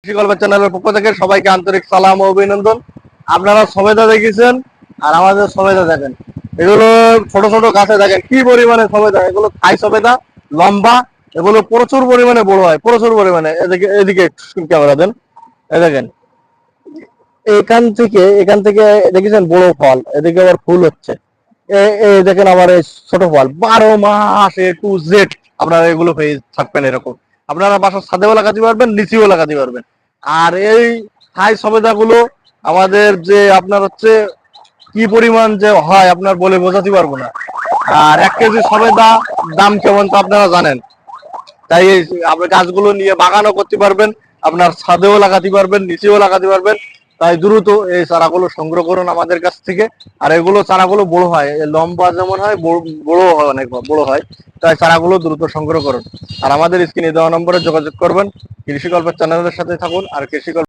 কৃষি গল্পের চ্যানেলের পক্ষ থেকে সবাইকে আন্তরিক সালাম ও অভিনন্দন। আপনারা সবেদা দেখেছেন আর আমাদের সবেদা দেখেন, এগুলো ছোট ছোট গাছে দেখেন কি পরিমাণে সবেদা, এগুলো থাই সবেদা, লম্বা, এগুলো প্রচুর পরিমাণে বড় হয়, প্রচুর পরিমাণে। এদিকে এদিকে ক্যামেরা দেন, এই দেখেন এখান থেকে দেখেছেন বড় ফল, এদিকে আবার ফুল হচ্ছে। এই দেখেন আবার এই ছোট ফল, 12 মাস A to Z আপনারা এগুলো পেয়ে থাকবেন। এরকম আপনারা বাসার ছাদেও লাগাতে পারবেন, নিচেও লাগাতে পারবেন। আর এই থাই সবেদা গুলো আমাদের যে আপনার হচ্ছে কি পরিমাণ যে হয় আপনার বলে বোঝাতে পারবো না। আর 1 কেজি সবেদা দাম কেমন তো আপনারা জানেন। তাই এই আপনি গাছগুলো নিয়ে বাগানও করতে পারবেন, আপনার ছাদেও লাগাতে পারবেন, নিচেও লাগাতে পারবেন। তাই দ্রুত এই চারাগুলো সংগ্রহ করুন আমাদের কাছ থেকে। আর এগুলো চারাগুলো বড় হয়, লম্বা যেমন হয় বড় হয়, অনেক বড় হয়। তাই চারাগুলো দ্রুত সংগ্রহ করুন। আর আমাদের স্ক্রিনে দেওয়া নম্বরে যোগাযোগ করবেন। কৃষি গল্পের চ্যানেলের সাথে থাকুন আর কৃষি